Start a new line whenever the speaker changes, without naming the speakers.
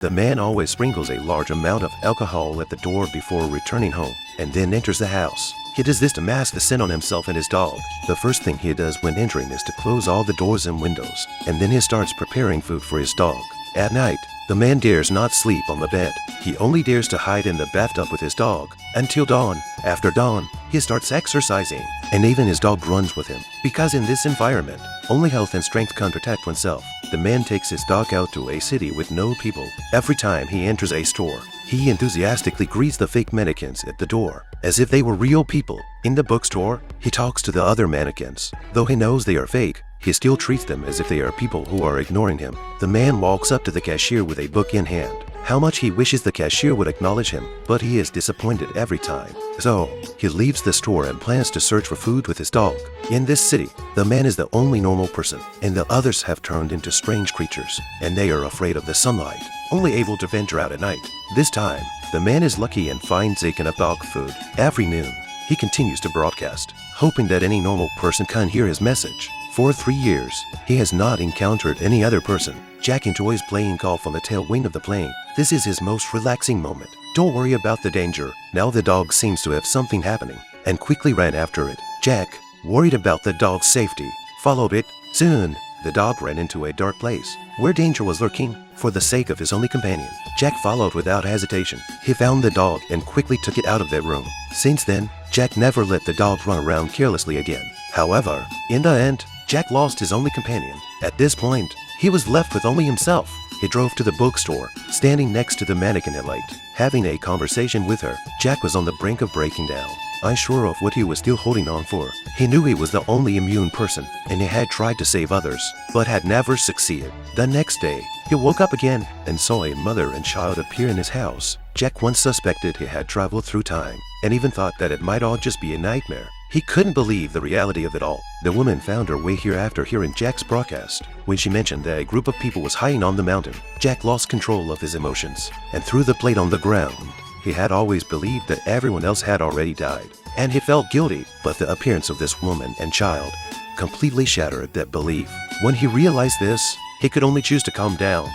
The man always sprinkles a large amount of alcohol at the door before returning home, and then enters the house. He does this to mask the sin on himself and his dog. The first thing he does when entering is to close all the doors and windows, and then he starts preparing food for his dog. At night, the man dares not sleep on the bed. He only dares to hide in the bathtub with his dog until dawn. After dawn, he starts exercising, and even his dog runs with him. Because in this environment, only health and strength can protect oneself, the man takes his dog out to a city with no people. Every time he enters a store, he enthusiastically greets the fake mannequins at the door, as if they were real people. In the bookstore, he talks to the other mannequins. Though he knows they are fake, he still treats them as if they are people who are ignoring him. The man walks up to the cashier with a book in hand. How much he wishes the cashier would acknowledge him, but he is disappointed every time. So, he leaves the store and plans to search for food with his dog. In this city, the man is the only normal person, and the others have turned into strange creatures, and they are afraid of the sunlight, only able to venture out at night. This time, the man is lucky and finds a can of dog food. Every noon, he continues to broadcast, hoping that any normal person can hear his message. For 3 years, he has not encountered any other person. Jack enjoys playing golf on the tailwind of the plane. This is his most relaxing moment. Don't worry about the danger. Now the dog seems to have something happening, and quickly ran after it. Jack, worried about the dog's safety, followed it. Soon, the dog ran into a dark place, where danger was lurking. For the sake of his only companion, Jack followed without hesitation. He found the dog and quickly took it out of that room. Since then, Jack never let the dog run around carelessly again. However, in the end, Jack lost his only companion. At this point, he was left with only himself. He drove to the bookstore, standing next to the mannequin at light. Having a conversation with her, Jack was on the brink of breaking down, unsure of what he was still holding on for. He knew he was the only immune person, and he had tried to save others, but had never succeeded. The next day, he woke up again and saw a mother and child appear in his house. Jack once suspected he had traveled through time, and even thought that it might all just be a nightmare. He couldn't believe the reality of it all. The woman found her way here after hearing Jack's broadcast. When she mentioned that a group of people was hiding on the mountain, Jack lost control of his emotions and threw the plate on the ground. He had always believed that everyone else had already died, and he felt guilty, but the appearance of this woman and child completely shattered that belief. When he realized this, he could only choose to calm down